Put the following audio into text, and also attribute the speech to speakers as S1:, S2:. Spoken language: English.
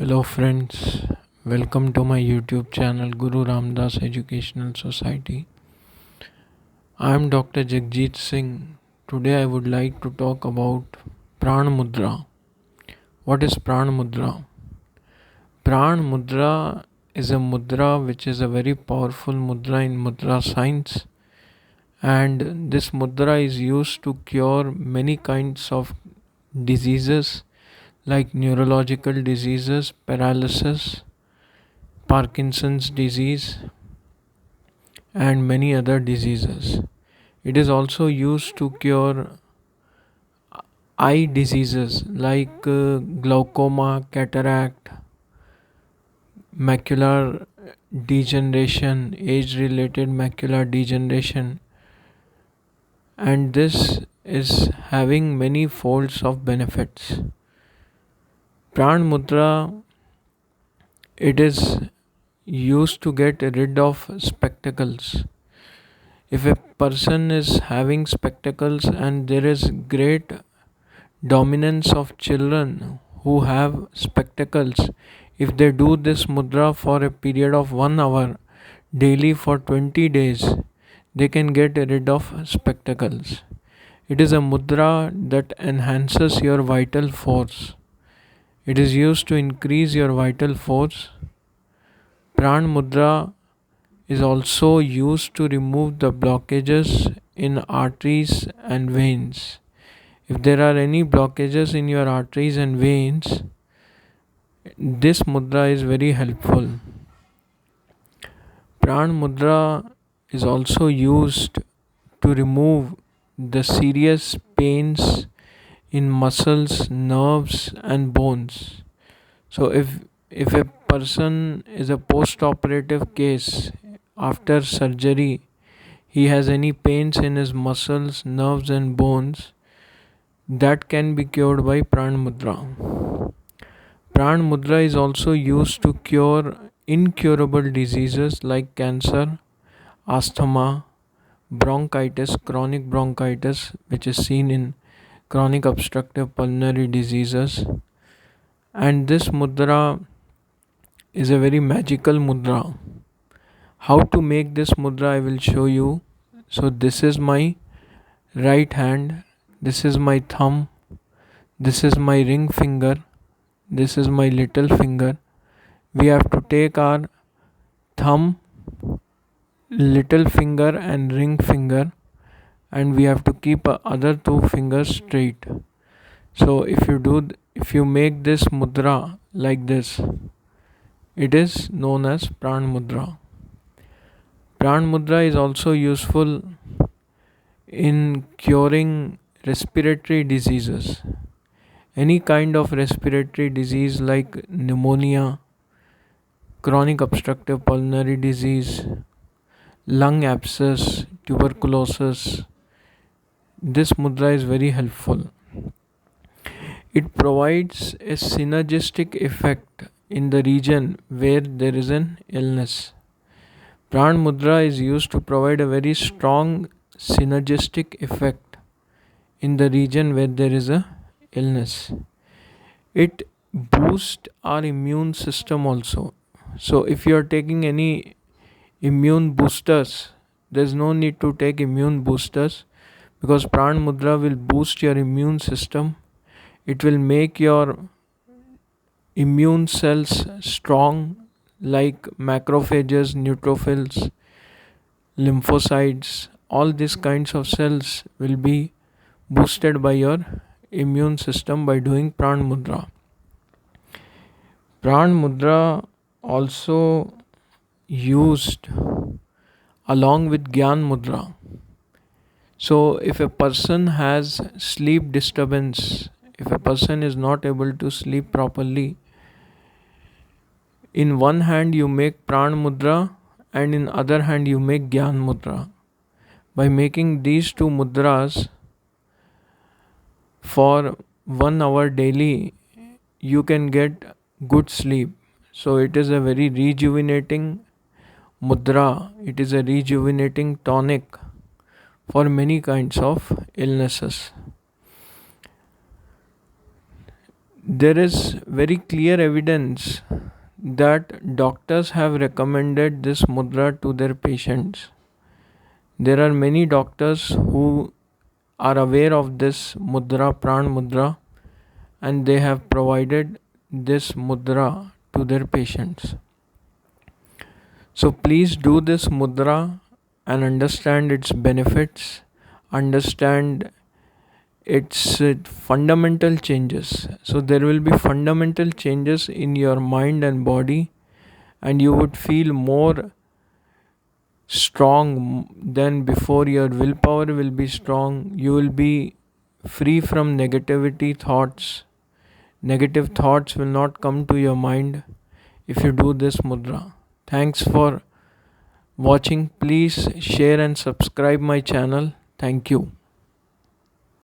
S1: Hello friends, welcome to my YouTube channel Guru Ramdas Educational Society. I am Dr. Jagjit Singh. Today I would like to talk about Pran Mudra. What is Pran Mudra? Pran Mudra is a mudra which is a very powerful mudra in mudra science, and this mudra is used to cure many kinds of diseases like neurological diseases, paralysis, Parkinson's disease, and many other diseases. It is also used to cure eye diseases like glaucoma, cataract, macular degeneration, age related macular degeneration, and this is having many folds of benefits. Pran Mudra, it is used to get rid of spectacles. If a person is having spectacles and there is great dominance of children who have spectacles, if they do this mudra for a period of 1 hour daily for 20 days, they can get rid of spectacles. It is a mudra that enhances your vital force. It is used to increase your vital force. Pran mudra is also used to remove the blockages in arteries and veins. If there are any blockages in your arteries and veins, this mudra is very helpful. Pran mudra is also used to remove the serious pains in muscles, nerves, and bones. So, if a person is a post operative case after surgery, he has any pains in his muscles, nerves, and bones, that can be cured by Pran Mudra. Pran Mudra is also used to cure incurable diseases like cancer, asthma, bronchitis, chronic bronchitis, which is seen in chronic obstructive pulmonary diseases. And this mudra is a very magical mudra. How to make this mudra I will show you. So this is my right hand, this is my thumb, this is my ring finger, this is my little finger. We have to take our thumb, little finger and ring finger, and we have to keep other two fingers straight. So if you make this mudra like this, it is known as Pran Mudra. Pran Mudra is also useful in curing respiratory diseases. Any kind of respiratory disease like pneumonia, chronic obstructive pulmonary disease, lung abscess, tuberculosis, this mudra is very helpful. It provides a synergistic effect in the region where there is an illness. Pran mudra is used to provide a very strong synergistic effect in the region where there is a illness. It boosts our immune system also. So if you are taking any immune boosters, there's no need to take immune boosters because Pran Mudra will boost your immune system. It will make your immune cells strong like macrophages, neutrophils, lymphocytes. All these kinds of cells will be boosted by your immune system by doing Pran Mudra. Pran Mudra also used along with Gyan Mudra. So if a person has sleep disturbance, if a person is not able to sleep properly, in one hand you make Pran Mudra and in other hand you make Gyan Mudra. By making these two mudras for 1 hour daily, you can get good sleep. So it is a very rejuvenating mudra. It is a rejuvenating tonic for many kinds of illnesses. There is very clear evidence that doctors have recommended this mudra to their patients. There are many doctors who are aware of this mudra, pran mudra, and they have provided this mudra to their patients. So please do this mudra and understand its benefits, understand its fundamental changes. So there will be fundamental changes in your mind and body, and you would feel more strong than before. Your willpower will be strong. You will be free from negativity thoughts. Negative thoughts will not come to your mind if you do this mudra. Thanks for watching. Please share and subscribe my channel. Thank you.